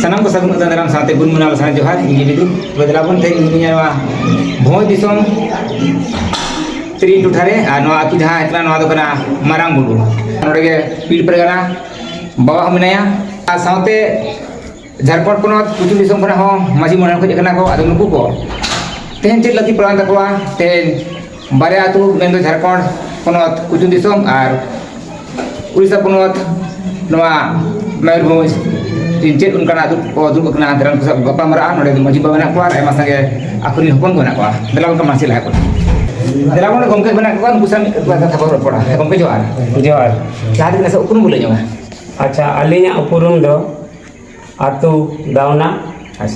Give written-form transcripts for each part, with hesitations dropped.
सनम को सगुन दाराम साथे गुन मुनाल सा जोहार इंगे बिदु बदलाबन थे इंगिया भोज दिसोम त्रि टुठारे आ नो आतु जहां एकला नो दो कना मारांग बुडु नोडे पीड़ परगना बाबा मिनाया आ साथे झारखंड पनत कुचु दिसोम खना हो माजी मोना को जकना को आदो नुकु को तेन चेत लकी परान तकवा तेन बारे आतु मेंदो झारखंड पनत कुचु दिसोम आर उड़ीसा पनत नवा मयूरभंज चेत उनका दुब कना दरान को गपा मरा नोडे माजी बाबा ना को आयमा संगे आखुरी हपन को ना को दलावन का मासी लाहा को दलावन गमके बना को कुसा कथा को पड़ा गमके जोहार जोहार जहां दिन से उपरुम बोले जो अच्छा अलिया उपरुम दो आतु दावना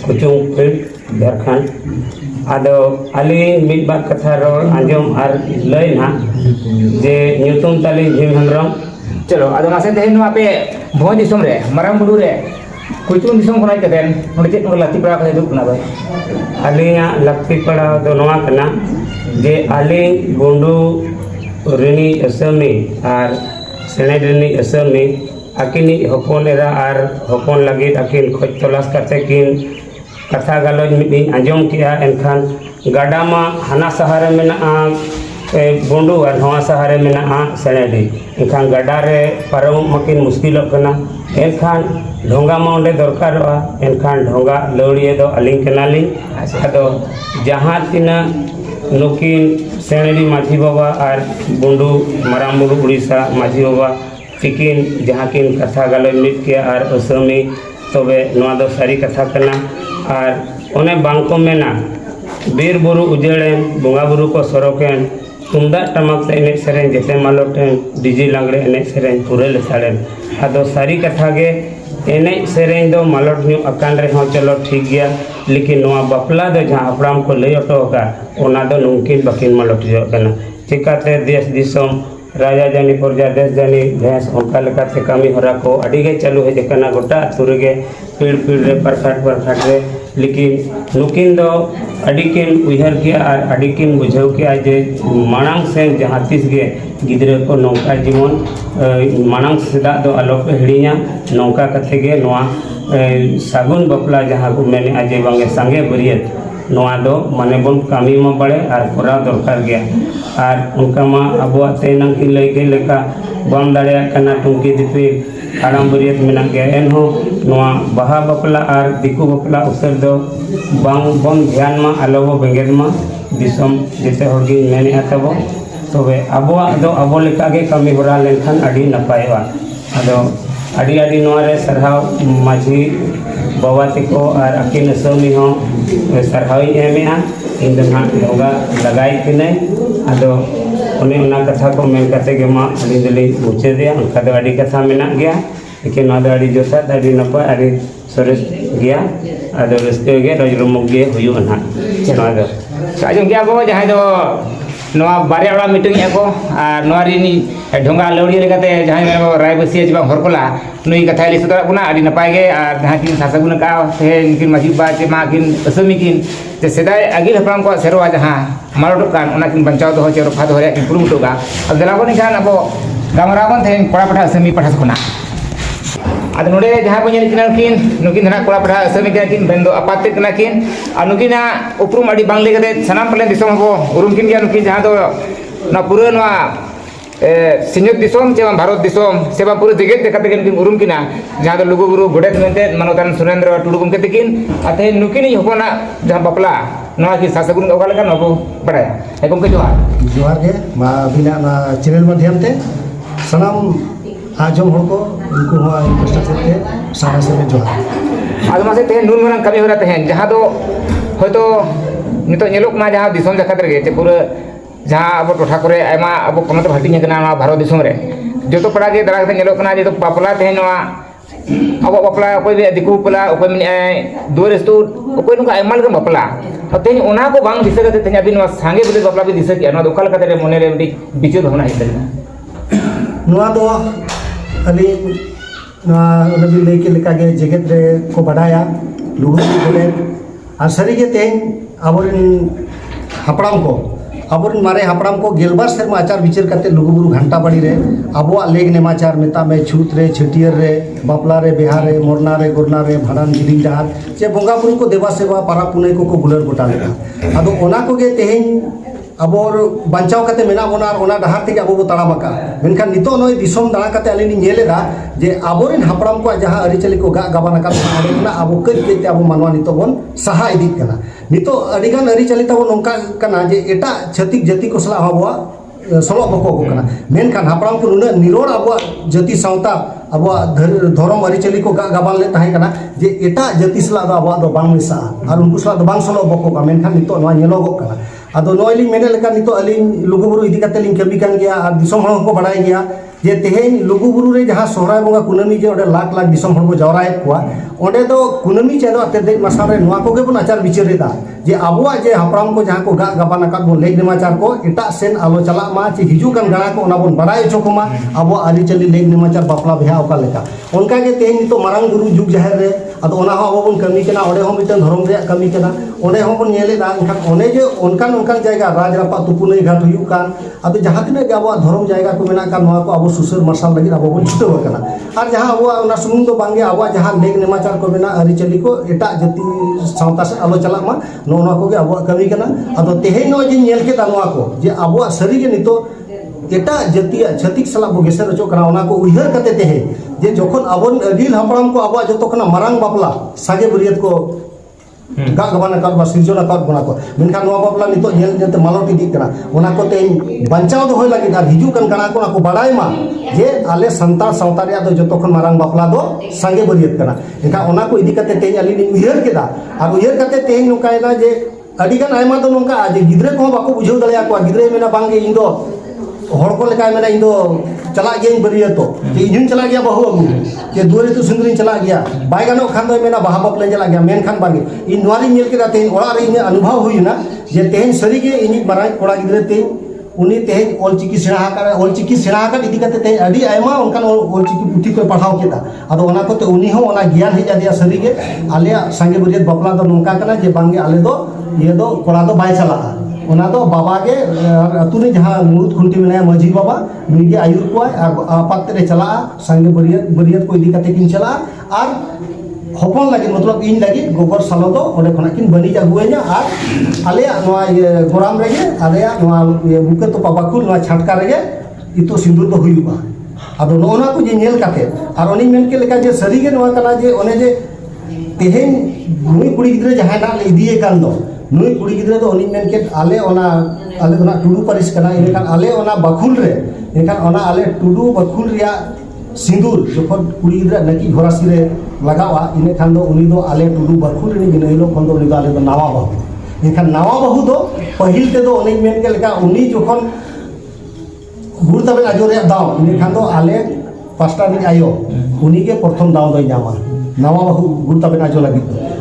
कुचुंग फील्ड झारखंड आदो अली मिद बार कथा रोड आंजम आर लय ना जे न्यूतुम ताली भीम हेमरम चलो आदो मासे तेन नो आपे भोज दिसोम रे माराम बुडु रे कुचुंग दिसोम खनाय कदेन नोडे चेत लाती पड़ा का दुक ना भाई अलिया लक्ति पड़ा दो नवा कना जे अली बुंडू रेनी असमी आर सेने रेनी असमी आकिनी हपन एरा आर हपन लगे आकिन खोज तलाश करते किन कथा गलोज मिदी आंजम किया एनखान गाडामा हाना सहारे मेना बुंडू और नवा सहारे मेना सेनेडी एनखान गाडारे पारम मकिन मुश्किल कना एनखान ढोंगा माउंडे दरकार एनखान ढोंगा लौड़िए दो अलिंग कनाली आदो जहां तिना नुकिन सेनेडी माझी बाबा और बुंडू माराम बुडू उड़ीसा माझी बाबा तिकिन जहाँ किन कथा गलोज मिद किया और असमी तबे नवा दो सारी कथा कना और ओने बांको मेना बीर बुरु उजेड़ेन बोंगा बुरु को सरोकेन तुमदा टमक से एने सेरेन जेते मालोटेन डीजे लांगड़े एने सेरेन पूरे लेसाड़ेन आदो सारी कथा गे एने सेरेन दो मालोट न्यू अकान रे हो चलो ठीक गया लेकिन नवा बपला दो जहाँ अपराम को लई ऑटो का ओना दो नुमकिन बकिन मालोट जो कना चिकाते देश दिसोम राजा जानी प्रजा देश जानी भैंस उनका लेकाते कमी हरा को अडिगे चालू है जकना गोटा अतुरगे पीड़ पीड़ रे परखाट रे लेकिन नुकिन दो अडिकिन उहर किया और अडिकिन बुझाव किया जे मांग से जहाँ तीस गे गिद्रे को नौका जीवन मांग सेदा दो आलोप हिड़िया नौका कथे गे नवा सागुन बपला जहाँ को मैंने आज बांगे सांगे बरियत नवा दो माने बन कामी मा बड़े और पूरा दरकार गया और उनका मा अबुआ तेनंग की लई के लेका बम दाड़िया कना टुंकी दिपी आराम बरियत मेना गया एनहो नवा बहा बपला और दिकु बपला उसर दो बांग बन ध्यान मा आलोबो बेंगेद मा दिसम जेते होगी मेने आतबो तबे अबुआ दो अबो लेका गे कमी होरा लेनखान अडी नपायवा आदो अडी अडी नवा रे सरहाव माझी बाबा तको और अकिन असमी हो सरहावी एमेआ इन दना ढोंगा लगाई किने आदो उन्हें उना कथा को मेन कते गे मा अडी दली मुचे दिया उनका दो अडी कथा मेना गया लेकिन ना दो अडी जोसा अडी नपा अडी सरस गया आदो रस्ते गे रजरमुग गे हुयु ना चना दो साजो गया को जहां दो नवा बारे ओड़ा मीटिंग को और नवा रिनी ढोंगा लौड़ी लेकाते जहां रायबसिया जबा हरकोला नुई कथा ले सदरा बुना अडी नपाय गे और जहां किन सासगुन का थे किन माजी बा चे मा किन असमी किन जे सेदाय अगिल हपराम को सेरवा जहां मारोड कान ओना किन बंचाव दो चे रफा दो रे किन पुरुम टोगा अब दलाबन खान अब गामराबन थे पड़ा पठा असमी पठा सखना आद नोडे जहां को किन नुकिन धना कोड़ा पठा असमी किन बेंदो अपाते कना किन और नुकिना उपरुम अडी बांगले कते सनाम पले दिसम हो उरुम किन गया नुकिन जहां दो ना पूरा नवा सिंजत दिसोम चे भारत दिसोम सेवा पूरे जगत देखते किन उरुम किना जहां दो लुगु गुरु गोडेत मेनते मनोतान सुरेंद्र टुडु गुमके तकिन अते नुकिन हपना जहां बपला नवा की सासगुन ओका लगा नबो बड़ाया ए गुमके जोहार गे मा बिना ना चैनल माध्यम ते सलाम आजम हड़ को उनको हुआ कष्ट से सारा से जोहार आज मासे ते नुन मरन कमी होरा तहन जहां दो होतो नितो नेलोक मा जहां दिसोम जखात रे जे पूरा जहां अब टोठा करे आयमा अब पनत हटिंग कना भारत दिसोम रे जोतो पड़ा के दरा के नेलोक कना जे तो पापला तहन नवा अब बपला कोई दिकु पला कोई मिन दोरेस्तु कोई नुका आयमाल के बपला तहन ओना को बांग दिसे कते तहन अबि नवा सांगे बले बपला भी दिसे के नवा दोकाल कते रे मने रे बिचो होना हितल नवा दो अली नबी लई के लेका गे जगत रे को बढ़ाया लुगु बोले और सरी के तेन अबोरिन हपड़ाम को अब मारे हापड़ाम को गेलबार सेरमा आचार विचार करते लुगुबुरु घंटा बाड़ी रे अब लेग नेमाचार मेता में छूत रे छटियर रे बापला रे बिहार रे मोरना रे गोरना रे भाड़ान जिलिंग जहार चे बंगा बुरु को देवा सेवा पारा पुनई को बुलर गोटा लेगा अब ओना को गे तेहें अब बचाव करते मेना बोना ओना डहार ते अब तड़ाम का मेनखान नितो नय दिसोम दाड़ा करते अली नेलेदा जे आबोरेन हापड़ाम को जहां अरिचली को गाबान का अब कई कई अब मानवा नितो बोन सहा इदी कना नितो अडिगान अरिचली तब नोंका कना जे एटा छतिक जाति को सला हबवा सलो बको कना मेनखान हापड़ाम को नुना निरोड़ अब जाति सावता अब धर्म अरिचली को गाबान ले ताहे कना जे एटा जाति सला अब दो बांग मिसा और उनको सला बांग सलो बको का मेनखान नितो नवा नेलोगो कना अदो नोइली मेने लेका नितो अलिन लुगुबुरु इदी कते लिन कमी कान गया और दिसोम हड़ को बड़ाई गया जे तेहेन लुगुबुरु रे जहां सोहराय बंगा कुनमी जे ओडे लाख लाख दिसोम हड़ को जवराय कोआ ओडे दो कुनमी चेदो अते दे मसारे नुआ को गे बन आचार विचार रेदा जे आबुआ जे हापराम को जहां को गाबान का बोन लेग नेमाचार को एटा सेन आलो चला मा चे हिजु कान गाना को ओना बोन बड़ाई ओचो को मा आबो आरि चली लेग नेमाचार बापला बिहा ओका लेका उनका के तेहेन नितो मारांग गुरु जुग जाहिर रे अदो ओना हो आबो बोन कमी केना ओडे हो मिटन धर्म रे कमी केना ओडे हो बोन नेले दा उनका ओने जे उनकान उनकान जायगा राज रापा तुपुनई घाट हुयु कान अदो जहां तिना के आबो धर्म जायगा को मेना का नोआ को आबो सुसर मरसाल लगी आबो बोन छुटो कना और जहां आबो ओना सुमुंग तो बांगे आबो जहां लेग नेमाचार को मेना आरि चली को एटा जाति सावता से आलो चला मा नोना को गे आबो कमी कना अदो तेहे नो जे नेल के दानवा को जे आबो सरी के नितो एटा जातिया छतिक सला बो गेसर रचो कना ओना को उइहर कते तेहे जे जखन आबोन अगिल हापड़ाम को आबो जतो कना मारांग बापला सागे बरियत को गाबान का सिरजोना का बना को मेनखान नोआ बापला नितो नेल नेते मालोटी दी कना ओना को ते बंचाव दो होय लागि आर हिजु कन कना को बड़ाई मा जे आले संतार सावता रे दो जतो खन मारांग बापला दो सागे बरियत कना एका ओना को इदी कते ते अली नि उइहर केदा आर उइहर कते ते नुकायना जे अडिगान आयमा दो नोंका जे गिद्रे को बाको बुझाव दलिया को गिद्रे मेना बांगे इन दो हड़ को लेका मेना इन दो चला गया बरियतो जे इजुन चला गया बहु अगु जे दुरे तो सुंदरी चला गया बाय गानो खान दो मेना बाहा बापले चला गया मेन खान बांगे इन नवारी नेल केदा तेन ओड़ा रे इन अनुभव हुइना जे तेन सरी के इन माराय कोड़ा गिद्रे ते उनी तेन ऑलचिकी सेणा का ऑलचिकी सेणा का इदी कते ते अडी आयमा उनकान ऑलचिकी पुथी को पढ़ाव केदा अदो ओना को ते उनी हो ओना ज्ञान हे जादिया सरी के आले संगे बरियत बापला दो नोंका कना जे बांगे आले दो ये दो कोड़ा दो बाय चला ओना दो बाबा के अतु ने जहां मुरुद खुंटी में माझी बाबा नुई आयुर को आपात रे चला संगे बरियत बरियत को इदी कते किन चला और हपन लगे मतलब इन लगे गोबर सालो दो ओडे खना किन बनी जागुएना और आले नोआ गोराम रेगे आले नोआ बुके तो पाबाकुल नोआ छाटका रेगे इतो सिंदूर दो हुयुबा अदो नोना को जे नेल काते और ओनी मेन के लेका जे सरी गे नोआ कना जे ओने जे तेहेन नुई कुड़ी गिद्रे जहां ना इदिए कान दो नुई कुड़ी गिद्रे दो ओनी मेन के आले ओना टुडू पारिस कना इने कान आले ओना बखुल रे इनखान ओना आले टुडू बखुल रिया सिंदूर जखन कुड़ी गिद्रे नकी घोरासी रे लगावा इने खान दो उनी दो आले टुडू बखुल रे बिना हिलो खन दो उनी दो आले दो नावा बहु इनखान नावा बहु दो पहिल ते दो ओनी मेन के लेका उनी जखन गुड़ तबे आजो रे दाव इने खान दो आले पास्टा दिन आयो उनी के प्रथम दाव दो नामा नावा बहु गुड़ तबे आजो लगी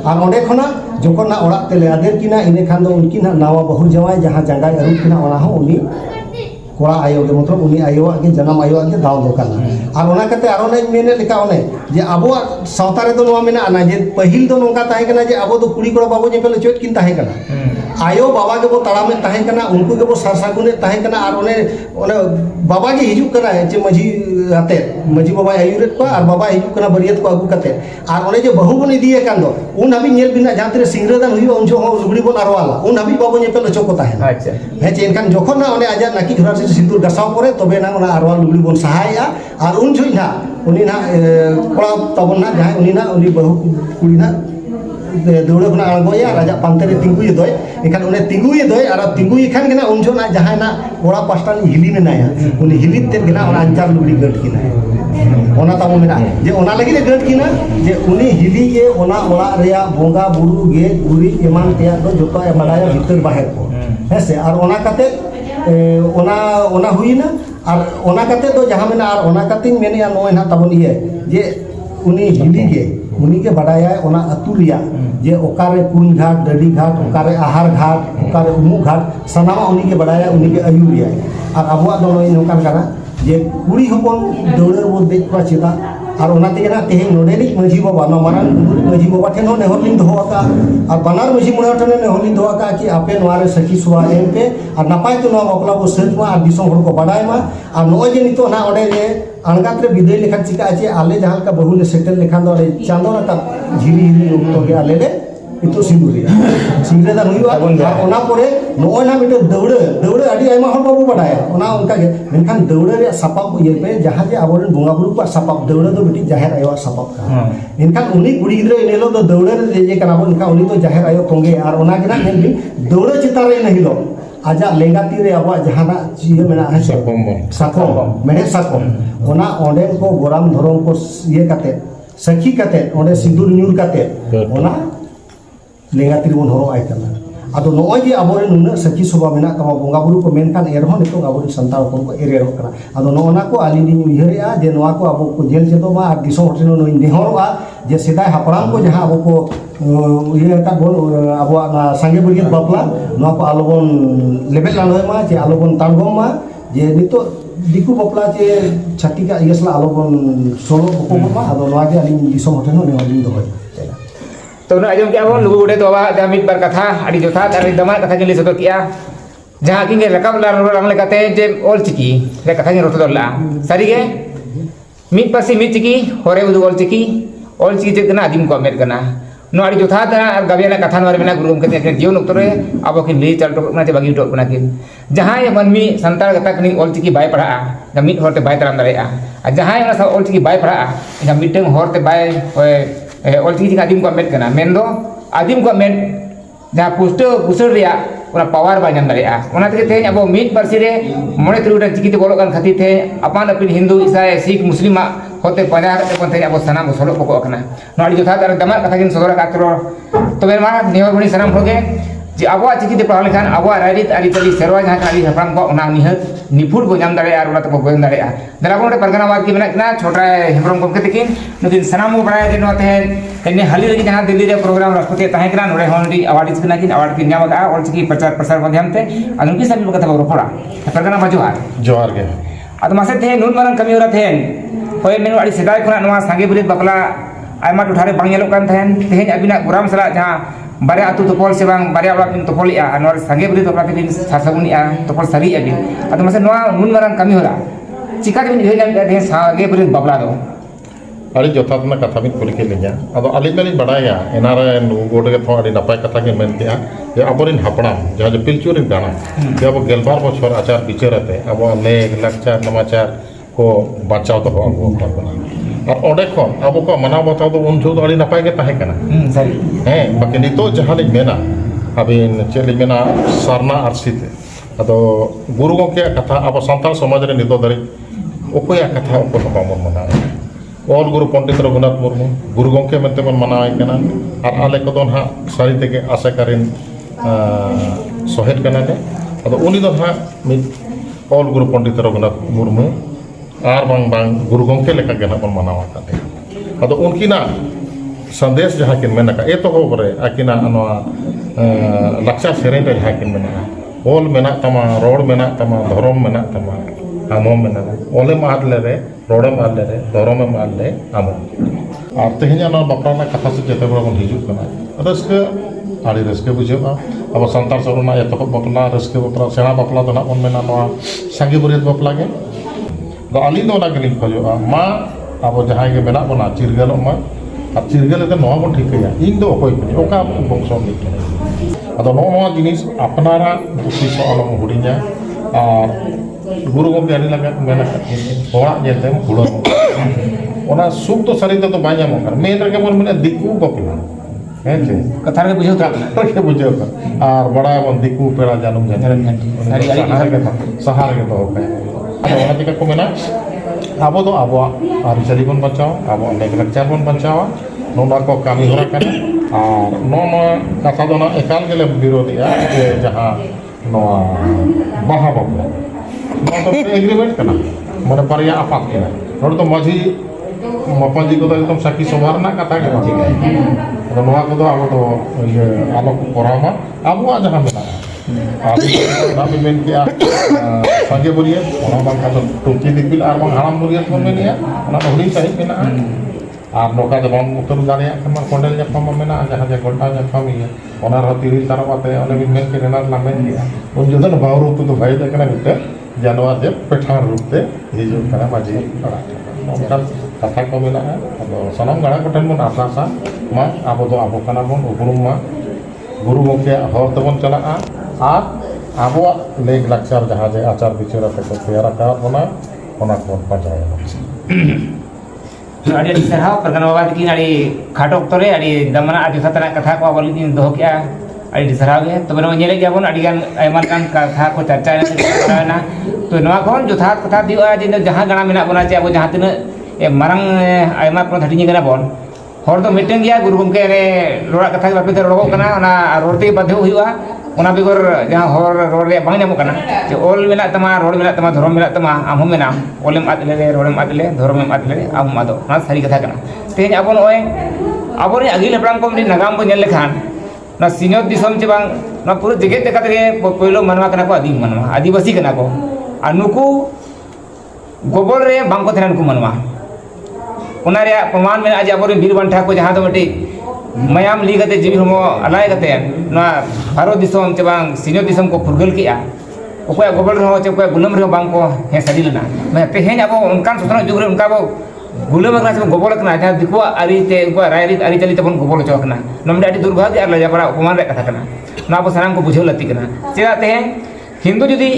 और ओंडे खना जखन ना ओड़ा तेले आदेर किना इने खान दो उनकी ना नावा बहु जवाय जहां जंगाय अरु किना ओना हो उनी कोड़ा आयो के मतलब उनी आयो के जन्म आयो के दाव दो कना और ओना कते आरो नै मेने लेका ओने जे आबो सावता रे दो नोवा मेना ना जे पहिल दो नोंका ताहे कना जे आबो दो कुड़ी कोड़ा बाबो जे पेले चोट किन ताहे कना आयो बाबा के बो ताड़ा में ताहे कना उनको के बो सरसागुने ताहे कना और ओने ओने बाबा के हिजु कना जे मजी आते मजी बाबा आयुरेत को और बाबा हिजु कना बरियत को अगु कते और ओने जे बहु बने दिए कान दो उन हबी नेल बिना जहां तेरे सिंगरेदान हुई उन जो लुगड़ी बोन आरवाला उन हबी बाबो ने पेले चोको ताहे अच्छा हे जे इनकान जखन ना ओने आजा नाकी झोरा से सिंदूर गसाव करे तबे ना ओना आरवाल लुगड़ी बोन सहाया और उन जोई ना उनी ना कोड़ा तबन ना जहां उनी ना उनी बहु कुड़ी ना दौड़े खना आगोया राजा पांते रे तिंगुए दोय एखान उने तिंगुए दोय और तिंगुए खान गना उन जो ना जहां ना कोड़ा पास्टा हिली में नाया उनी हिली ते गना और अंचार लुगड़ी गट किना ओना ताबो मेना जे ओना लगी रे गट किना जे उनी हिली के ओना ओला रेया बोंगा बुरु गे गुरी एमान तेया दो जोतो ए बडाया भीतर बाहर को हेसे और ओना कते ओना ओना हुईना और ओना कते दो जहां मेना और ओना कते मेने या नोय ना ताबो ये जे उनी हिली के उनी के बडाया ओना अतुरिया जे ओकारे कुन घाट डडी घाट ओकारे आहार घाट ओकारे उमु घाट सनामा उनी के बडाया उनी के अयुरिया और अबुआ दो नोय नोकान करा जे कुड़ी हपन दौड़े बो देख पा चेदा और ओना तेगे ना तेहे नोडेनी माझी बाबा ना मारान माझी बाबा ठेन हो नेहर लिंग दोहो का और बनार माझी मुड़ा ठेन नेहर लिंग दोहो का कि आपे नोआरे सखी सुवा एम पे और नपाय तो नोआ बापला बो सर्च मा और दिसों हर को बाडाय मा और नोए जे नितो ना ओडे जे अणगात रे विदय लेखा चिका आचे आले जहां का बहु ने सेटल लेखा दो चांदो ना का झिरी झिरी उक्तो के आले ले itu sinduria sinduria dan huyu ona pore noy na mite dawde adi aima hor babu badaya ona onka ge menkan dawde re sapap ye pe jahan je aboren bonga buru ko sapap dawde do beti jaher ayo sapap ka menkan uni kudi gidre enelo do dawde re je kana bon ka uni to jaher ayo tonge ar ona ge na menbi dawde chitare nahi lo aja lengati re abo jahana chiye mena hai sakom mene sakom ona onde ko goram dhorom ko ye kate sakhi kate onde sindur nyur kate ona लेंगाती बन हरो आयतना आदो नोय जे आबोरे नुना सखी सभा मेना का बोंगा बुरु को मेनकान एरहो नितो आबोरे संताल को एरेरो कना आदो नोना को आलिनी उयहरेआ जे नोआ को आबो को जेल चेदो मा आर दिसो हटनो नोय नेहरोआ जे सेदाय हापराम को जहां आबो को ये का बोल आबो संगे बुरियत बापला नोआ को आलोबन लेबेल लानोय मा जे आलोबन तांगोम मा जे नितो दिकु बापला जे छाती का यसला आलोबन सोलो को मा आदो नोआ जे आलिनी दिसो हटनो नेहरिन दोय तो आजम के अब लुगु उड़े तो बाबा मित बार कथा अड़ी जोथा अड़ी दमा कथा के सदर किया जहां कि रकाब रंग लेकाते जे ऑल चिकी रे कथा के रोतो दला सारी के मित पासी मित चिकी होरे उदु ऑल चिकी जे कना आदिम को मेट कना नो अड़ी जोथा और गाबियाना कथा नोरे मेना गुरु के जीवन उतरे अब के ले चल टोक ना बागी टोक ना के जहां ये मनमी संताल कथा कनी ऑल चिकी बाय पढ़ा मित होरते बाय तराम दरेआ जहां ओना ऑल चिकी बाय पढ़ा मिटंग होरते बाय ऑल चिकी आदिम को मेट कना मेन दो आदिम को मेट जहां पुस्टर रिया ओना पावर बा नाम दरेआ ओना ते तेज अब मिट पार्सी रे मोने तुरुटा चिकी ते बोलो कान खाती थे अपान अपिन हिंदू ईसाई सिख मुस्लिम होते पंजा ते कोन थे अब सनाम सोलो को कना नोडी जोथा तार दमा कथा किन सदर कातरो तबे मा निहर गुणी सनाम होगे जे आबो चिकी ते पढ़ा लेखान आबो राजनीति आदि तली सेरवा जहां आदि हपराम को ओना निहत निफुट को नाम दरेआ और ओना तो गोयम दरेआ दराबोन रे परगनावाद की मेना कना छोटा हेमरम को के तिकिन नदिन सनाम बड़ा जे नो थे तेने हाली लगी जहां दिल्ली रे प्रोग्राम राष्ट्रपति ताहे कना नोरे होनडी अवार्ड इस कना किन अवार्ड किन नाम का और चिकी प्रचार प्रसार माध्यम ते अदुन की सब कथा रोपड़ा परगना बाजुहार जोहार के अद मासे थे नून मारन कमी होरा थे होय मेनु आड़ी सेदाय खना नवा सांगे बुरित बापला आयमा टुठारे बांग येलो कान थेन तेहेन अबिना गुराम सला जहां बारे आतु तोपल से बांग बारे आबा पिन तोपलिया नोर सांगे बुरित बापला पिन सासगुनिया तोपल सारी अबिन अद मासे नवा नून मारन कमी होरा चिका दिन होय नाम थे सांगे बुरित बापला दो अड़ी जोथातना कथा बिन कुली के लिया अदो अली मेली बड़ाया एनारे गोड के थो अड़ी नपाय कथा के मेन किया जे अबोरिन हपड़ाम जहां जे पिलचुरिन गाना जे अब गेलबार बछर आचार विचारते अब लेख लाचार नमाचार को बचाव तो अब बना और ओडे खन अब को मनाव बताव तो उन जो अड़ी नपाय के ताहे कना सही हैं बाकी नितो जहां ले मेना अबिन चेली मेना सरना आरसीते अदो गुरु के कथा अब संताल समाज रे नितो दरे ओकोया कथा ओको तो बामन मना ऑल गुरु पंडित रघुनाथ मुर्मू गुरु गंके मेनते बन मनावे कना और आले को दोन हा सारी तेगे आशा करेन सोहेट कना ने अदो उनी दो हा मित all Guru Pandit Raghunath Murmu are बांग बांग गुरु गंके लेका गेना बन मनावा काते अदो उनकिना संदेश जहां किन मेना का ए तो हो बरे आकिना अनवा लक्षा सेरेन रे जहां किन मेना ऑल मेना तमा रोड मेना तमा धर्म मेना तमा आमो मेना ओले मादले रे रोडे मादले रे धर्म मादले आमो और तेहना ना बापराना कथा से जते बन हिजु कना रस्के आड़ी रस्के बुझेबा अब संतार सरोना ए तो बापला रस्के बापला सेना बापला तो ना ओन मेना नवा संगी बुरियत बापला के तो अली दो ना गलिन खोजोआ मा अब जहां के मेना बना चिरगल मा अब चिरगल ते नवा बन ठिकया इन दो होय पनि ओका बंशो निकले अदो नवा जिनिस अपनारा बुद्धि सो अलम हुडिया और गुरु गंगे आनी लगा मेना होड़ा जेते हुड़ो ओना सुख तो शरीर तो बाय जामो कर मेन रे के मन मने दिकु बपला हैं जे कथा रे बुझो ता के बुझो और बड़ा बन दिकु पेड़ा जानम जान सारी सहार के तो होके ओना दिका को मेना आबो तो आबो आर चली बन बचाओ आबो लेक लक्चर बन बचाओ नोना को कामी होरा कना और नो कथा दो ना एकाल गेले विरोधिया जे जहां नोआ बाहा बपला तो एग्रीमेंट करना माने बारिया आपात केना नोड तो माझी मपंजी को तो एकदम साकी सभारना कथा के ठीक है तो नोआ को तो अब तो ये आलोक परामा अब आ जहां मेना Tapi main kia sange buriya, orang bang kata tungki dikbil, orang haram buriya pun main ya, orang boleh cari main আর নৌকা যেমন উত্তর দাঁড়িয়ে আমার কন্ডেল যখন মেনা যাহাজে ঘন্টা যখন ইয়ে ওনার তিরিশ তারাতে অনেক মেন কেনার নামেন দিয়া উন যদি বাউর রূপ তো ভাই দেখে না মিটে জানোয়ার যে পেঠার রূপতে হিজুক কানা মাঝি পাড়া অনকান কথা কো মেনা আদো সনম গাড়া কটেন বন আশা মা আবো দো আবো কানা বন উপরুম মা গুরু গঙ্কে হর তবন চালা আর আবো লেগ লাকচার জাহাজে আচার বিচার আতে কো তৈয়ার কা বনা ওনা কোন পাজায় ᱟᱹᱰᱤ ᱟᱹᱰᱤ ᱥᱟᱨᱦᱟᱣ ᱯᱨᱚᱫᱷᱟᱱ ᱵᱟᱵᱟ ᱛᱟᱹᱠᱤᱱ ᱟᱹᱰᱤ ᱠᱷᱟᱴᱚ ᱚᱠᱛᱚ ᱨᱮ ᱟᱹᱰᱤ ᱫᱟᱢᱟᱱᱟᱜ ᱟᱹᱰᱤ ᱡᱚᱛᱷᱟᱛᱟᱱᱟᱜ ᱠᱟᱛᱷᱟ ᱠᱚ ᱟᱵᱚ ᱞᱟᱹᱜᱤᱫ ᱫᱚᱦᱚ ᱠᱮᱜᱼᱟ ᱟᱹᱰᱤ ᱟᱹᱰᱤ ᱥᱟᱨᱦᱟᱣ ᱜᱮ ᱛᱚᱵᱮ ᱱᱚᱣᱟ ᱧᱮᱞᱮᱫ ᱜᱮᱭᱟᱵᱚᱱ ᱟᱹᱰᱤᱜᱟᱱ ᱟᱭᱢᱟ ᱞᱮᱠᱟᱱ ᱠᱟᱛᱷᱟ ᱠᱚ ᱪᱟᱨᱪᱟᱭᱮᱱᱟ ᱛᱚ ᱱᱚᱣᱟ ᱠᱷᱚᱱ ᱡᱚᱛᱷᱟᱛ ᱠᱟᱛᱷᱟ ᱦᱩᱭᱩᱜᱼᱟ ᱡᱮ ᱡᱟᱦᱟᱸ ᱜᱟᱬᱟ ᱢᱮᱱᱟᱜ ᱵᱚᱱᱟ ᱡᱮ ᱟᱵᱚ ᱡᱟᱦᱟᱸ ᱛᱤᱱᱟᱹᱜ ᱢᱟᱨᱟᱝ ᱟᱭᱢᱟ ᱯᱚᱱᱚᱛ ᱦᱟᱹᱴᱤᱧ ᱠᱟᱱᱟ ᱵᱚᱱ ᱦᱚᱲ ᱫᱚ ᱢᱤᱫᱴᱮᱱ ᱜᱮᱭᱟ ᱜᱩᱨᱩ ᱜᱚᱢᱠᱮ ᱨᱚᱲᱟᱜ ᱠᱟᱛᱷᱟ ᱜᱮ ᱵᱟᱯᱮ ᱨᱚᱲᱚᱜ ᱠᱟᱱᱟ ᱚᱱᱟ ᱨᱚᱲ ᱛᱮᱜᱮ ᱵᱟᱫᱽᱫᱷᱚ ᱦᱩᱭᱩᱜᱼᱟ ᱚᱱᱟ ᱵᱮᱜᱚᱨ ᱡᱟᱦᱟᱸ ᱦᱚᱲ ᱨᱚᱲ ᱨᱮᱭᱟᱜ ᱵᱟᱝ ᱧᱟᱢᱚᱜ ᱠᱟᱱᱟ ᱡᱮ ᱚᱞ ᱢᱮᱱᱟᱜ ᱛᱟᱢᱟ ᱨᱚᱲ ᱢᱮᱱᱟᱜ ᱛᱟᱢᱟ ᱫᱷᱚᱨᱚᱢ ᱢᱮᱱᱟᱜ ᱛᱟᱢᱟ ᱟᱢ ᱦᱚᱸ ᱢᱮᱱᱟᱢ ᱚᱞᱮᱢ ᱟᱫ ᱞᱮᱨᱮ ᱨᱚᱲᱮᱢ ᱟᱫ ᱞᱮ ᱫᱷᱚᱨᱚᱢᱮᱢ ᱟᱫ ᱞᱮᱨᱮ ᱟᱢ ᱦᱚᱸ ᱟᱫᱚᱜ ᱚᱱᱟ ᱥᱟᱹᱨᱤ ᱠᱟᱛᱷᱟ ᱠᱟᱱᱟ ᱛᱮᱦᱮᱧ ᱟᱵᱚ ᱱᱚᱜᱼᱚᱭ ᱟᱵᱚᱨᱮᱱ ᱟᱹᱜᱤᱞ ᱦᱟᱯᱲᱟम ᱠᱚ ᱢᱤᱫᱴᱤᱡ ᱱᱟᱜᱟᱢ ᱵᱚᱱ ᱧᱮᱞ ᱞᱮᱠᱷᱟᱱ ᱱᱚᱣᱟ ᱥᱤᱧᱚᱛ ᱫᱤᱥᱚᱢ ᱪᱮ ᱵᱟᱝ ᱱᱚᱣᱟ ᱯᱩᱨᱟᱹ ᱡᱮᱜᱮᱫ ᱞᱮᱠᱟ ᱛᱮᱜᱮ ᱯᱳᱭᱞᱳ ᱢᱟᱱᱣᱟ ᱠᱟᱱᱟ ᱠᱚ ᱟᱹᱫᱤᱢ ᱢᱟᱱᱣᱟ ᱟᱹᱫᱤᱵᱟᱹᱥᱤ ᱠᱟᱱᱟ ᱠᱚ ᱟᱨ ᱱᱩᱠᱩ ᱜᱚᱵᱚᱞ ᱨᱮ ᱵᱟᱝ ᱠᱚ ᱛᱟᱦᱮᱱᱟ ᱱᱩᱠᱩ ᱢᱟᱱᱣᱟ ᱚᱱᱟ ᱨᱮᱭᱟᱜ ᱯᱨᱚᱢᱟᱱ ᱢᱮᱱᱟᱜᱼᱟ ᱡᱮ ᱟᱵᱚᱨᱮᱱ ᱵᱤᱨ ᱵᱟᱱᱴᱟ ᱠᱚ ᱡᱟᱦᱟᱸ ᱫᱚ ᱢᱤᱫᱴᱤᱡ ᱢᱟᱭᱟᱢ ᱞᱤ ᱠᱟᱛᱮ ᱡᱤᱣᱤ ᱦᱚᱲᱢᱚ ᱟᱞᱟᱭ ᱠᱟᱛᱮ ᱱᱚᱣᱟ ᱵᱷᱟᱨᱚᱛ ᱫᱤᱥᱚᱢ ᱪᱮ ᱵᱟᱝ ᱥᱤᱧᱚᱛ ᱫᱤᱥᱚᱢ ᱠᱚ ᱯᱷᱩᱨᱜᱟᱹᱞ ᱠᱮᱜᱼᱟ ᱚᱠᱚᱭᱟᱜ ᱜᱚᱵᱚᱞ ᱨᱮᱦᱚᱸ ᱪᱮ ᱚᱠᱚᱭᱟᱜ ᱜᱩᱞᱟᱹᱢ ᱨᱮᱦᱚᱸ ᱵᱟᱝ ᱠᱚ ᱦᱮᱸ ᱥᱟᱹᱨᱤ ᱞᱮᱱᱟ ᱛᱮᱦᱮᱧ ᱟᱵᱚ ᱚᱱᱠᱟᱱ ᱥᱚᱥᱱᱚᱜ ᱡᱩᱜᱽ ᱨᱮ ᱚᱱᱠᱟ ᱵᱚ ᱜᱩᱞᱟᱹᱢ ᱟᱠᱟᱱᱟ ᱥᱮ ᱜᱚᱵᱚᱞ ᱟᱠᱟᱱᱟ ᱡᱟᱦᱟᱸ ᱫᱤᱠᱩᱣᱟᱜ ᱟᱹᱨᱤᱛᱮ ᱩᱱᱠᱩᱣᱟᱜ ᱨᱟᱭᱨᱤᱛ ᱟᱹᱨᱤᱪᱟᱹᱞᱤ ᱛᱮᱵᱚᱱ ᱜᱚᱵᱚᱞ ᱦᱚᱪᱚ ᱟᱠᱟᱱᱟ ᱱᱚᱣᱟ ᱢᱤᱫᱴᱟᱝ ᱟᱹᱰᱤ ᱫᱩᱨᱵᱷᱟᱜᱽᱜᱚ ᱟᱨ ᱞᱟᱡᱟᱯᱟᱲᱟ ᱚᱯᱚᱢᱟᱱ ᱨᱮᱭᱟᱜ ᱠᱟᱛᱷᱟ ᱠᱟᱱᱟ ᱱᱚᱣᱟ ᱟᱵᱚ ᱥᱟᱱᱟᱢ ᱠᱚ ᱵᱩᱡᱷᱟᱹᱣ ᱞᱟᱹᱠᱛᱤ ᱠᱟᱱᱟ ᱪᱮᱫᱟᱜ ᱛᱮᱦᱮᱧ ᱦᱤᱱᱫᱩ ᱡᱩᱫᱤ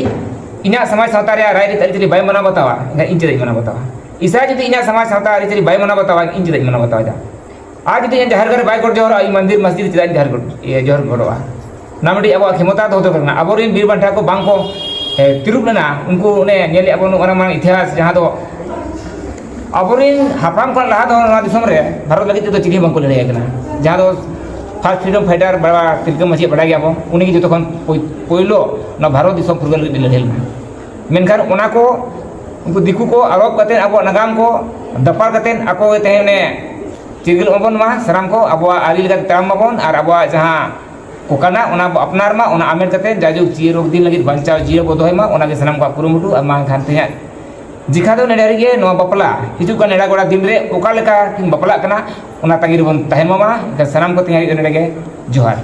ᱤᱧᱟᱹᱜ ᱥᱚᱢᱟᱡᱽ ᱥᱟᱶᱛᱟ ᱨᱮᱭᱟᱜ ᱨᱟᱭᱨᱤᱛ ᱟᱹᱨᱤᱪᱟᱹᱞᱤ ᱵᱟᱭ ᱢᱟᱱᱟᱣ ᱵᱟᱛᱟᱣᱟ ᱮᱱᱠᱷᱟᱱ ᱤᱧ ᱪᱮᱫᱟᱜ ᱤᱧ ᱢᱟᱱᱟᱣ ᱵᱟᱛᱟᱣᱟ ᱤᱥᱟᱭ ᱡᱩᱫᱤ ᱤᱧᱟᱹᱜ ᱥᱚᱢᱟᱡᱽ ᱥᱟᱶᱛᱟ ᱟᱹᱨᱤᱪᱟᱹᱞᱤ ᱵᱟᱭ ᱢᱟᱱᱟᱣ ᱵᱟᱛᱟᱣᱟ ᱤᱧ ᱪᱮᱫᱟᱜ ᱤᱧ ᱢᱟᱱᱟᱣ ᱵᱟᱛᱟᱣᱟ ᱟᱨ ᱡᱩᱫᱤ ᱤᱧ ᱡᱟᱦᱮᱨ ᱜᱟᱲ ᱨᱮ ᱵᱟᱭ ᱜᱚᱰ ᱡᱚᱦᱟᱨᱚᱜᱼᱟ ᱤᱧ ᱢᱚᱱᱫᱤᱨ ᱢᱚᱥᱡᱤᱫ ᱪᱮᱫᱟᱜ ᱤᱧ ᱡᱚᱦᱟᱨ ᱜᱚᱲᱚᱜᱼᱟ ᱱᱚᱣᱟ ᱢᱤᱫᱴᱤᱡ ᱟᱵᱚᱣᱟᱜ ᱠᱷᱮᱢᱚᱛᱟ ᱫᱚᱦᱚ ᱫᱚᱨᱠᱟর ᱠᱟᱱᱟ ᱟᱵᱚᱨᱮᱱ ᱵᱤᱨ ᱵᱟᱱᱴᱟ ᱠᱚ ᱵᱟᱝ ᱠᱚ ᱛᱤᱨᱩᱵ ᱞᱮᱱᱟ ᱩᱱᱠᱩ ᱚᱱᱮ ᱧᱮᱞᱮᱫ ᱟᱵᱚᱱ ᱚᱱᱟ ᱢᱟᱨᱟᱝ ᱤᱛᱤᱦᱟᱥ ᱡᱟᱦᱟᱸ ᱫᱚ ᱟᱵᱚᱨᱮᱱ ᱦᱟᱯᱲᱟᱢ ᱠᱷᱚᱱ ᱞᱟᱦᱟ ᱫᱚ ᱱᱚᱣᱟ ᱫᱤᱥᱚᱢ ᱨᱮ ᱵᱷᱟᱨᱚᱛ ᱞᱟᱹᱜᱤᱫ ᱛᱮᱫᱚ ᱪᱤᱞᱤ ᱵᱟᱝ ᱠᱚ ᱞᱟᱹᱲᱦᱟᱹᱭ ᱠᱟᱱᱟ ᱡᱟᱦᱟᱸ ᱫᱚ ᱯᱷᱟᱥᱴ ᱯᱷᱨᱤᱰᱚᱢ ᱯᱷᱟᱭᱴᱟᱨ ᱵᱟᱵᱟ ᱛᱤᱞᱠᱟᱹ ᱢᱟᱹᱡᱷᱤ ᱵᱟᱰᱟᱭ ᱜᱮᱭᱟᱵᱚᱱ ᱩᱱᱤᱜᱮ ᱡᱚᱛᱚ ᱠᱷᱚᱱ ᱯᱳᱭᱞᱳ ᱱᱚᱣᱟ ᱵᱷᱟᱨᱚᱛ ᱫᱤᱥᱚᱢ ᱯᱷᱩᱨᱜᱟᱹᱞ ᱞᱟᱹᱜᱤᱫ ᱞᱟᱹᱲᱦᱟᱹᱭ ᱞᱮᱱᱟ ᱢᱮᱱᱠᱷᱟᱱ ᱚᱱᱟ ᱠᱚ ᱩᱱᱠᱩ ᱫᱤᱠᱩ ᱠᱚ ᱟᱨᱳᱯ ᱠᱟᱛᱮᱫ ᱟᱵᱚᱣᱟᱜ ᱱᱟᱜᱟᱢ ᱠᱚ ᱫᱟᱯᱟᱞ ᱠᱟᱛᱮᱫ ᱟᱠᱚ ᱛᱮᱦᱮᱧ ᱪᱤᱨᱜᱟᱹᱞ ᱟᱵᱚᱱ ᱢᱟ ᱥᱟᱱᱟᱢ ᱠᱚ ᱟᱵᱚᱣᱟᱜ ᱟᱹᱨᱤ ᱞᱮᱠᱟᱛᱮ ᱛᱟᱲᱟᱢ ᱢᱟᱵᱚᱱ ᱟᱨ ᱟᱵᱚᱣᱟᱜ ᱡᱟᱦᱟᱸ ᱠᱚ ᱠᱟᱱᱟ ᱚᱱᱟ ᱵᱚ ᱟᱯᱱᱟᱨ ᱢᱟ ᱚᱱᱟ ᱟᱢᱮᱨ ᱠᱟᱛᱮᱫ ᱡᱟᱭᱡᱩᱜᱽ ᱪᱤᱨᱚᱠ ᱫᱤᱱ ᱞᱟᱹᱜᱤᱫ ᱵᱟᱧᱪᱟᱣ ᱡᱤᱭᱟᱹᱲ ᱵᱚ ᱫᱚᱦᱚᱭ ᱢᱟ ᱚᱱᱟᱜᱮ ᱥᱟᱱᱟᱢ ᱠᱚᱣᱟᱜ ᱠᱩᱨᱩᱢᱩᱴᱩ ᱟᱨ ᱵᱟᱝᱠᱷᱟᱱ ᱛᱮᱦᱮᱧᱟᱜ ᱡᱤᱠᱷᱟ ᱫᱚ ᱱᱮᱰᱮ ᱨᱮᱜᱮ ᱱᱚᱣᱟ ᱵᱟᱯᱞᱟ ᱦᱤᱡᱩᱜ ᱠᱟᱱ ᱱᱮᱰᱟ ᱜᱚᱲᱟ ᱫᱤᱱ ᱨᱮ ᱚᱠᱟ ᱞᱮᱠᱟ ᱠᱤᱱ ᱵᱟᱯᱞᱟᱜ ᱠᱟᱱᱟ ᱚᱱᱟ ᱛᱟᱺᱜᱤ ᱨᱮᱵᱚᱱ ᱛᱟᱦᱮᱱ ᱢᱟ ᱥᱟᱱᱟᱢ ᱠᱚ ᱛᱮᱦᱮᱧ ᱱᱮᱰᱮ ᱜᱮ ᱡᱚᱦᱟᱨ